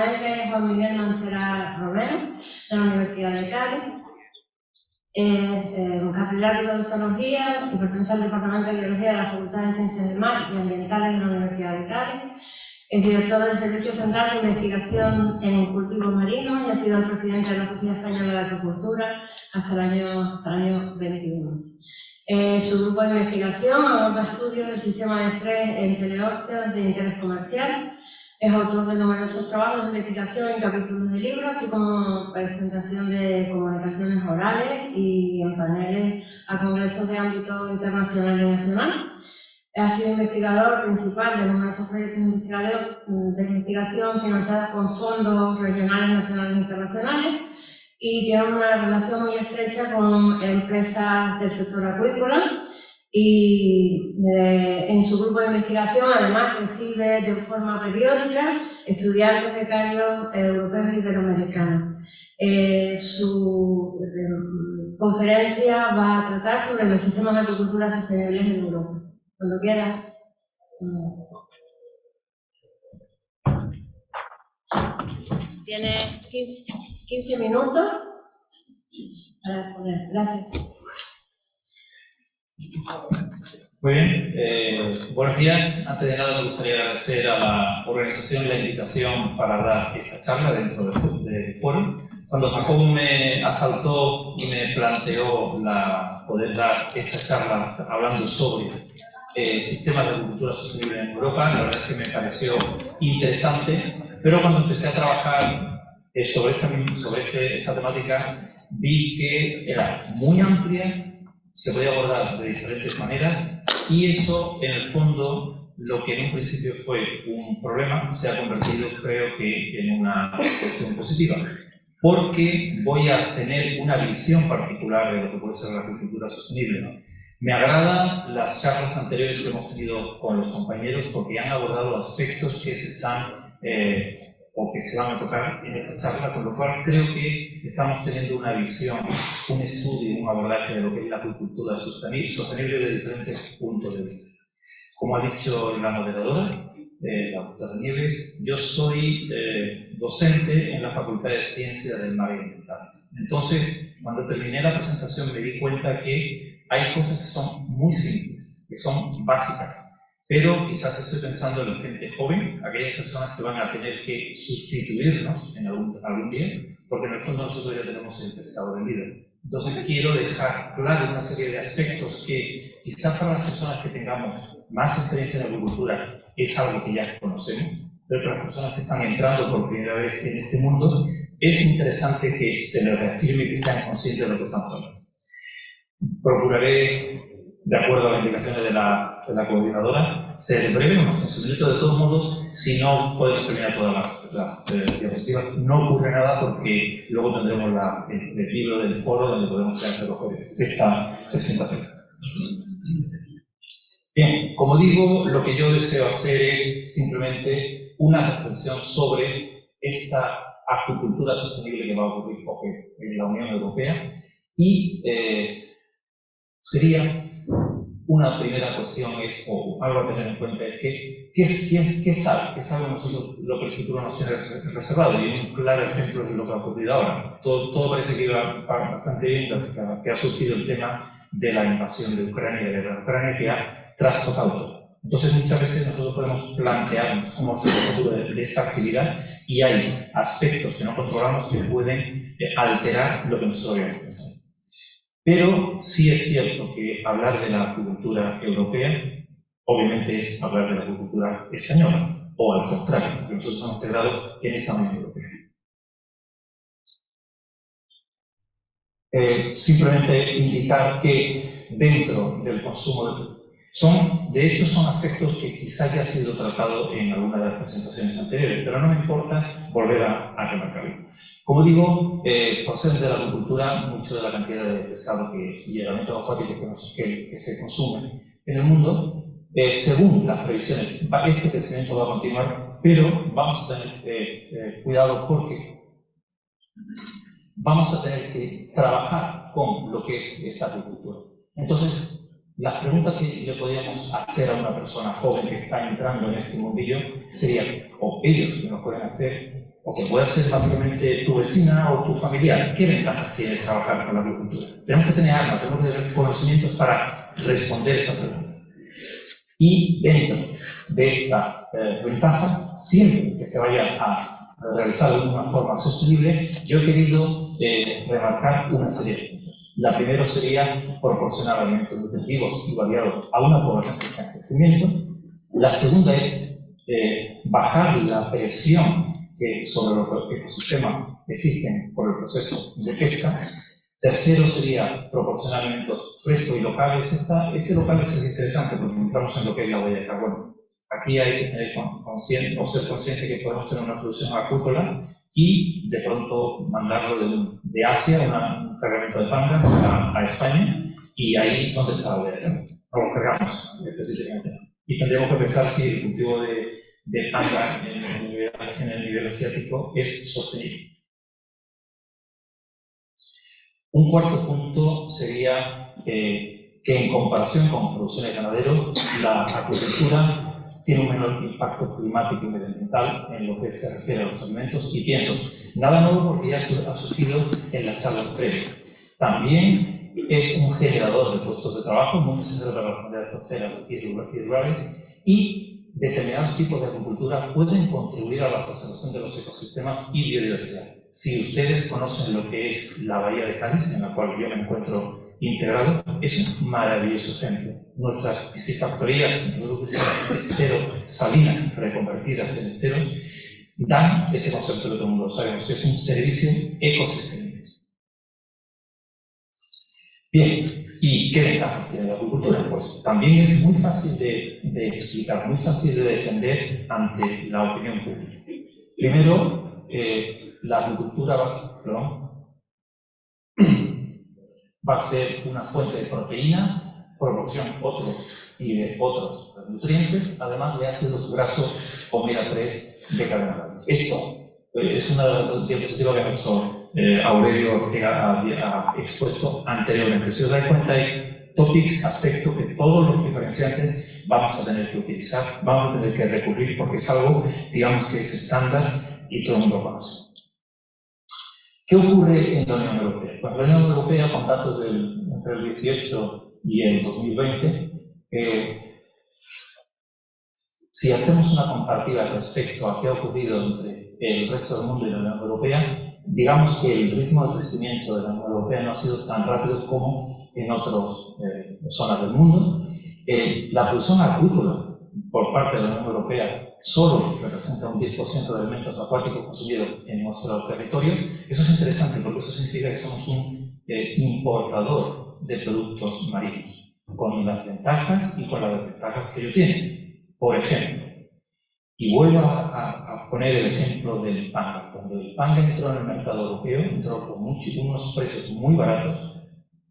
él es Juan Miguel Mancera Romero, de la Universidad de Cádiz. Es catedrático de Zoología y pertenece al Departamento de Biología de la Facultad de Ciencias del Mar y Ambientales de la Universidad de Cádiz. Es director del Servicio Central de Investigación en Cultivos Marinos y ha sido el presidente de la Sociedad Española de Acuicultura hasta el año 21. Su grupo de investigación aborda estudios del sistema de estrés en teleósteos de interés comercial. Es autor de numerosos trabajos de investigación y capítulos de libros, así como presentación de comunicaciones orales y en paneles a congresos de ámbito internacional y nacional. Ha sido investigador principal de numerosos proyectos de investigación financiados con fondos regionales, nacionales e internacionales, y tiene una relación muy estrecha con empresas del sector acuícola. Y en su grupo de investigación además recibe de forma periódica estudiantes becarios europeos y iberoamericanos. Su conferencia va a tratar sobre los sistemas de acuicultura sostenibles en Europa. Cuando quieras. Tiene 15 minutos para poner. Gracias. Muy bien, buenos días. Antes de nada me gustaría agradecer a la organización la invitación para dar esta charla dentro del foro. Cuando Jacobo me asaltó y me planteó poder dar esta charla hablando sobre sistemas de agricultura sostenible en Europa, la verdad es que me pareció interesante, pero cuando empecé a trabajar sobre esta temática vi que era muy amplia, se podía abordar de diferentes maneras y eso, en el fondo, lo que en un principio fue un problema, se ha convertido, creo que, en una cuestión positiva, porque voy a tener una visión particular de lo que puede ser la agricultura sostenible, ¿no? Me agradan las charlas anteriores que hemos tenido con los compañeros porque han abordado aspectos que se están o que se van a tocar en esta charla, con lo cual creo que estamos teniendo una visión, un estudio, un abordaje de lo que es la agricultura sostenible de diferentes puntos de vista. Como ha dicho la moderadora, la doctora Nieves, yo soy docente en la Facultad de Ciencias del Mar y Ambientales. Entonces, cuando terminé la presentación me di cuenta que hay cosas que son muy simples, que son básicas, pero quizás estoy pensando en la gente joven, aquellas personas que van a tener que sustituirnos en algún día, porque en el fondo nosotros ya tenemos el pescado vendido. Entonces quiero dejar claro una serie de aspectos que quizás para las personas que tengamos más experiencia en agricultura es algo que ya conocemos, pero para las personas que están entrando por primera vez en este mundo es interesante que se les reafirme y que sean conscientes de lo que estamos hablando. Procuraré, de acuerdo a las indicaciones de la coordinadora, ser breve, unos 15 minutos. De todos modos, si no podemos terminar todas las diapositivas, no ocurre nada porque luego tendremos el libro del foro donde podemos recoger esta presentación. Bien, como digo, lo que yo deseo hacer es simplemente una reflexión sobre esta acuicultura sostenible que va a ocurrir en la Unión Europea y sería una primera cuestión o algo a tener en cuenta es que ¿qué sabe nosotros lo que el futuro nos tiene reservado? Y un claro ejemplo de lo que ha ocurrido ahora. Todo parece que iba bastante bien hasta que ha surgido el tema de la invasión de Ucrania que ha trastocado todo. Entonces muchas veces nosotros podemos plantearnos cómo va a ser el futuro de esta actividad y hay aspectos que no controlamos que pueden alterar lo que nosotros habíamos pensado. Pero sí es cierto que hablar de la agricultura europea obviamente es hablar de la agricultura española, o al contrario, porque nosotros estamos integrados en esta Unión Europea. Simplemente indicar que dentro del consumo de hecho son aspectos que quizás ya ha sido tratado en alguna de las presentaciones anteriores, pero no me importa volver a remarcarlo. Como digo, procede de la agricultura mucho de la cantidad de pescado y elementos acuáticos que se consumen en el mundo. Según las previsiones, este crecimiento va a continuar, pero vamos a tener cuidado porque vamos a tener que trabajar con lo que es esta agricultura. Entonces, las preguntas que le podríamos hacer a una persona joven que está entrando en este mundillo serían, o ellos que nos pueden hacer, o que pueda ser básicamente tu vecina o tu familiar. ¿Qué ventajas tiene trabajar con la agricultura? Tenemos que tener armas, tenemos que tener conocimientos para responder esa pregunta. Y dentro de estas ventajas, siempre que se vaya a realizar de una forma sostenible, yo he querido remarcar una serie de puntos. La primera sería proporcionar alimentos nutritivos y variados a una población que está en crecimiento. La segunda es bajar la presión que sobre los ecosistemas existen por el proceso de pesca. Tercero sería proporcionar alimentos frescos y locales. Este local es interesante porque entramos en lo que es la huella de carbono. Aquí hay que tener consciente o ser consciente que podemos tener una producción acuícola y de pronto mandarlo de Asia, un cargamento de pangas a España, y ahí donde está la huella de carbono. No lo cargamos específicamente. Y tendríamos que pensar si el cultivo de panga en el nivel asiático es sostenible. Un cuarto punto sería que en comparación con producciones ganaderos, la acuicultura tiene un menor impacto climático y medioambiental en lo que se refiere a los alimentos y piensos. Nada nuevo porque ya ha surgido en las charlas previas. También es un generador de puestos de trabajo muy necesario para las comunidades costeras y rurales, y determinados tipos de agricultura pueden contribuir a la conservación de los ecosistemas y biodiversidad. Si ustedes conocen lo que es la Bahía de Cádiz, en la cual yo me encuentro integrado, es un maravilloso ejemplo. Nuestras piscifactorías, esteros, salinas reconvertidas en esteros, dan ese concepto que todo el mundo sabemos, que es un servicio ecosistémico. Bien, ¿y qué ventajas tiene la agricultura? Pues también es muy fácil de explicar, muy fácil de defender ante la opinión pública. Primero, la agricultura va a ser una fuente de proteínas, producción y de otros nutrientes, además de ácidos grasos omega 3 de cadena larga. Esto es una diapositiva que nuestro Aurelio Ortega ha expuesto anteriormente. Si os dais cuenta, hay topics, aspectos que todos los diferenciantes vamos a tener que utilizar, vamos a tener que recurrir porque es algo, digamos, que es estándar y todo el mundo conoce. ¿Qué ocurre en la Unión Europea? Pues la Unión Europea, con datos entre el 18 y el 2020, si hacemos una comparativa respecto a qué ha ocurrido entre el resto del mundo y la Unión Europea, digamos que el ritmo de crecimiento de la Unión Europea no ha sido tan rápido como en otras zonas del mundo. La producción acuícola por parte de la Unión Europea solo representa un 10% de alimentos acuáticos consumidos en nuestro territorio. Eso es interesante porque eso significa que somos un importador de productos marinos, con las ventajas y con las desventajas que ello tiene. Por ejemplo, y vuelvo a poner el ejemplo del panga. Cuando el panga entró en el mercado europeo, entró con unos precios muy baratos,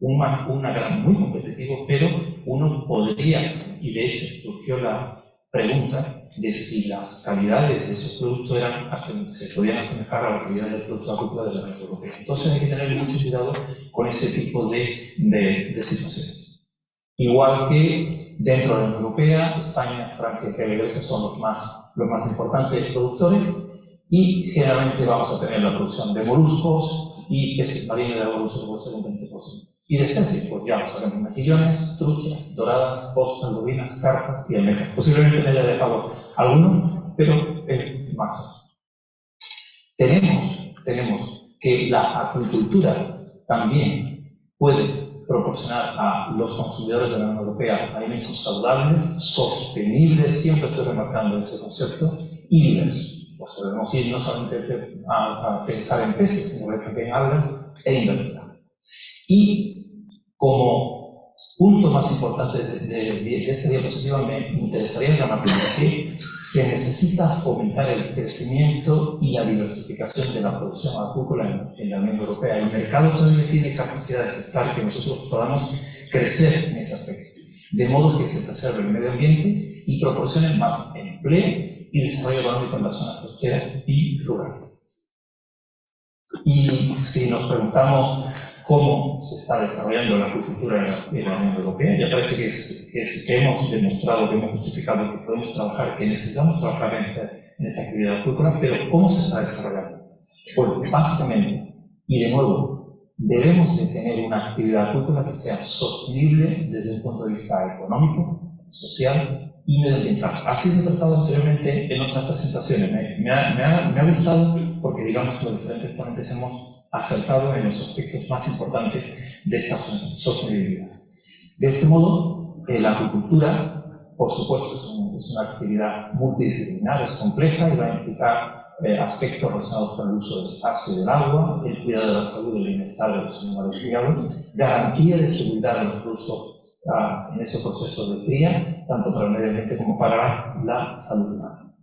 una gran muy competitivo, pero uno podría, y de hecho surgió la pregunta de si las calidades de esos productos se podían asemejar a la calidad del producto agrícola de la Unión Europea. Entonces hay que tener mucho cuidado con ese tipo de situaciones. Igual que dentro de la Unión Europea, España, Francia y Grecia son los más importantes productores, y generalmente vamos a tener la producción de moluscos y peces marinos de agua dulce, puede ser un 20%. Y de especies, pues ya sabemos, mejillones, truchas, doradas, ostras, lobinas, carpas y almejas. Posiblemente me haya dejado alguno, pero es más. Tenemos que la acuicultura también puede proporcionar a los consumidores de la Unión Europea alimentos saludables, sostenibles, siempre estoy remarcando ese concepto, y diversos. Pues podemos ir no solamente a pensar en peces, sino también en algas e invertebrados. Y como punto más importante de esta diapositiva me interesaría remarcar que se necesita fomentar el crecimiento y la diversificación de la producción acuícola en la Unión Europea. El mercado todavía tiene capacidad de aceptar que nosotros podamos crecer en ese aspecto, de modo que se preserve el medio ambiente y proporcione más empleo y desarrollo económico en las zonas costeras y rurales. Y si nos preguntamos cómo se está desarrollando la acuicultura en la Unión Europea, ya parece que hemos demostrado, que hemos justificado que podemos trabajar, que necesitamos trabajar en en esta actividad acuícola, pero ¿cómo se está desarrollando? Pues básicamente, y de nuevo, debemos de tener una actividad acuícola que sea sostenible desde el punto de vista económico, social y medioambiental. Ha sido tratado anteriormente en otras presentaciones. Me ha gustado porque, digamos, que los diferentes ponentes hemos acertado en los aspectos más importantes de esta sostenibilidad. De este modo, la acuicultura, por supuesto, es una actividad multidisciplinar, es compleja y va a implicar aspectos relacionados con el uso del espacio y del agua, el cuidado de la salud y el bienestar de los animales criados, garantía de seguridad de los productos en ese proceso de cría, tanto para el medio ambiente como para la salud humana.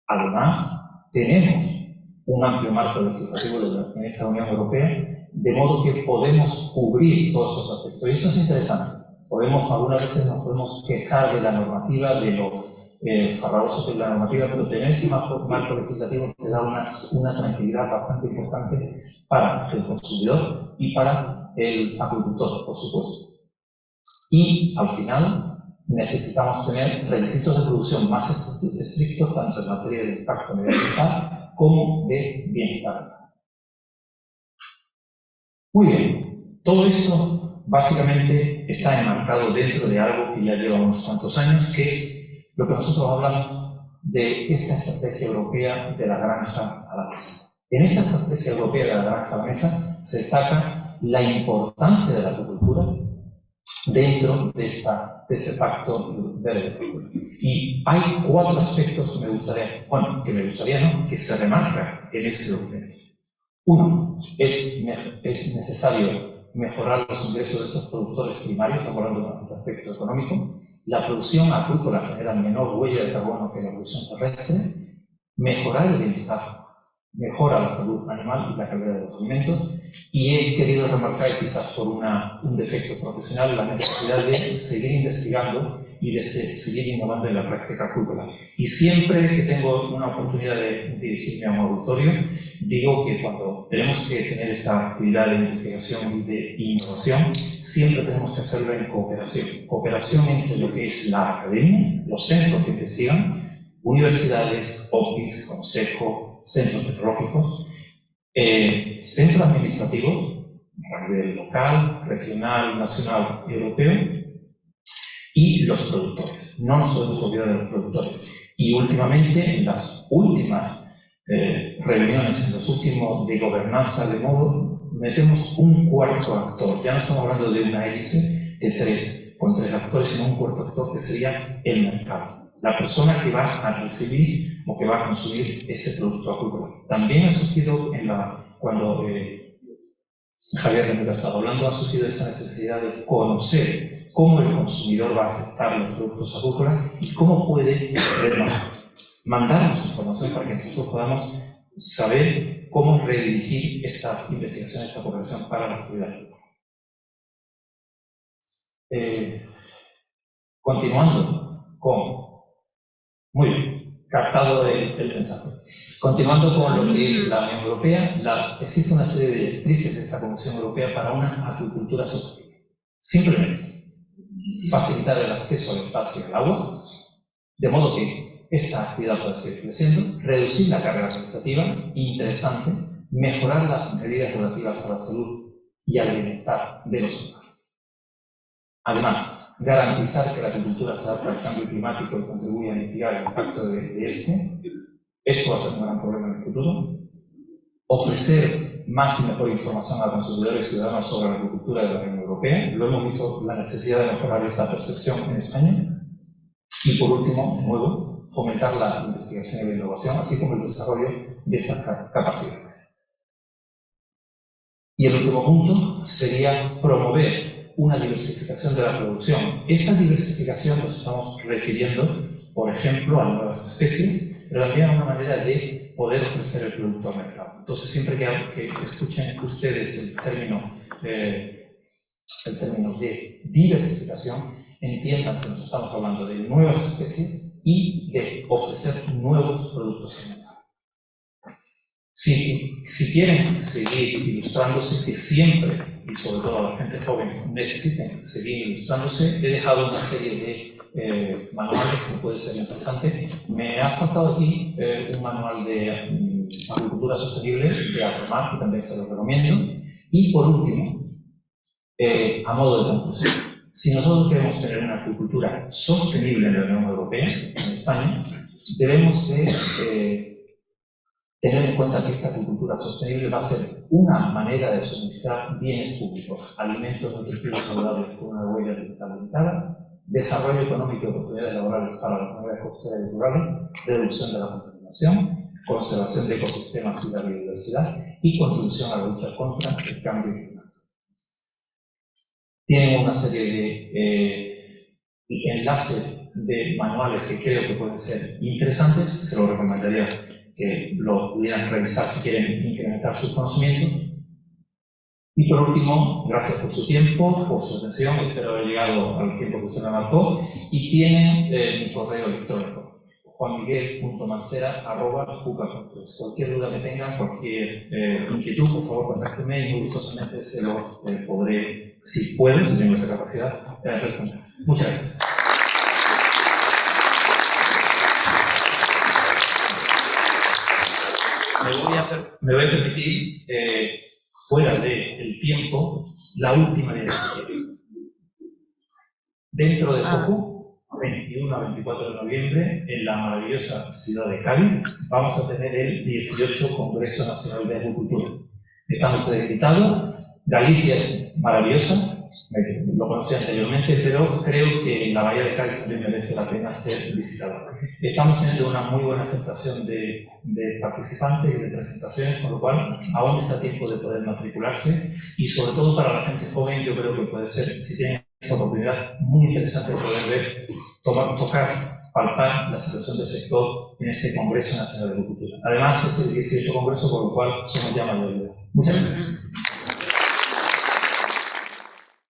Además, tenemos un amplio marco legislativo en esta Unión Europea, de modo que podemos cubrir todos esos aspectos. Y esto es interesante. Algunas veces nos podemos quejar de la normativa, de lo farragoso que es la normativa, pero tener este marco legislativo te da una tranquilidad bastante importante para el consumidor y para el agricultor, por supuesto. Y al final necesitamos tener requisitos de producción más estrictos, tanto en materia de impacto medioambiental como de bienestar. Muy bien, todo esto básicamente está enmarcado dentro de algo que ya lleva unos cuantos años, que es lo que nosotros hablamos de esta estrategia europea de la granja a la mesa. En esta estrategia europea de la granja a la mesa se destaca la importancia de la agricultura dentro de este pacto verde. Y hay 4 aspectos que se remarcan en ese documento. Uno, es necesario mejorar los ingresos de estos productores primarios, hablando del aspecto económico. La producción acuícola genera menor huella de carbono que la producción terrestre. Mejorar el bienestar, mejora la salud animal y la calidad de los alimentos. Y he querido remarcar, quizás por un defecto profesional, la necesidad de seguir investigando y de seguir innovando en la práctica acuícola. Y siempre que tengo una oportunidad de dirigirme a un auditorio, digo que cuando tenemos que tener esta actividad de investigación y de innovación, siempre tenemos que hacerlo en cooperación. Cooperación entre lo que es la academia, los centros que investigan, universidades, OPIs, consejo, centros tecnológicos, centros administrativos a nivel local, regional, nacional y europeo, y los productores. No nos podemos olvidar de los productores. Y últimamente, en las últimas reuniones, en los últimos de gobernanza, de modo, metemos un cuarto actor. Ya no estamos hablando de una hélice con 3 actores, sino un cuarto actor que sería el mercado. La persona que va a recibir o que va a consumir ese producto acuícola. También ha surgido, cuando Javier Ramírez ha estado hablando, ha surgido esa necesidad de conocer cómo el consumidor va a aceptar los productos acuícolas y cómo puede mandarnos información para que nosotros podamos saber cómo redirigir estas investigaciones, esta cooperación para la actividad agrícola. Continuando con... Muy bien, captado el mensaje. Continuando con lo que es la Unión Europea, existe una serie de directrices de esta Comisión Europea para una acuicultura sostenible. Simplemente facilitar el acceso al espacio y al agua, de modo que esta actividad pueda seguir creciendo, reducir la carga administrativa, interesante, mejorar las medidas relativas a la salud y al bienestar de los humanos. Además, garantizar que la agricultura se adapte al cambio climático y contribuye a mitigar el impacto de este. Esto va a ser un gran problema en el futuro. Ofrecer más y mejor información a consumidores y ciudadanos sobre la agricultura de la Unión Europea. Lo hemos visto, la necesidad de mejorar esta percepción en España. Y por último, de nuevo, fomentar la investigación y la innovación, así como el desarrollo de estas capacidades. Y el último punto sería promover una diversificación de la producción. Esa diversificación nos estamos refiriendo, por ejemplo, a nuevas especies, pero también a una manera de poder ofrecer el producto al mercado. Entonces, siempre que escuchen ustedes el término de diversificación, entiendan que nos estamos hablando de nuevas especies y de ofrecer nuevos productos al mercado. Si quieren seguir ilustrándose, que siempre, y sobre todo a la gente joven, necesiten seguir ilustrándose, he dejado una serie de manuales que puede ser interesante. Me ha faltado aquí un manual de agricultura sostenible de Apromar, que también se lo recomiendo. Y por último, a modo de conclusión, si nosotros queremos tener una agricultura sostenible en la Unión Europea, en España, debemos de tener en cuenta que esta agricultura sostenible va a ser una manera de suministrar bienes públicos, alimentos nutritivos saludables con una huella digital limitada, desarrollo económico y oportunidades laborales para las comunidades costeras y rurales, reducción de la contaminación, conservación de ecosistemas y la biodiversidad y contribución a la lucha contra el cambio climático. Tienen una serie de enlaces de manuales que creo que pueden ser interesantes, se los recomendaría que lo pudieran revisar si quieren incrementar sus conocimientos. Y por último, gracias por su tiempo, por su atención, espero haber llegado al tiempo que usted me marcó, y tienen mi correo electrónico, juanmiguel.mancera@juca.es. Cualquier duda que tengan, cualquier inquietud, por favor contáctenme y muy gustosamente se lo podré, si puedo, si tengo esa capacidad, responder. Muchas gracias. Me voy a permitir, fuera del tiempo, la última diapositiva. Dentro de poco, 21 a 24 de noviembre, en la maravillosa ciudad de Cádiz, vamos a tener el 18 Congreso Nacional de Agricultura. Estamos todos invitados. Galicia es maravillosa, lo conocí anteriormente, pero creo que la Bahía de Cádiz también merece la pena ser visitada. Estamos teniendo una muy buena aceptación de participantes y de presentaciones, con lo cual aún está tiempo de poder matricularse, y sobre todo para la gente joven yo creo que puede ser, si tienen esa oportunidad, muy interesante poder ver, tocar, palpar la situación del sector en este Congreso Nacional de Agricultura. Además es el 18 Congreso, por lo cual somos ya mayoría. Muchas gracias.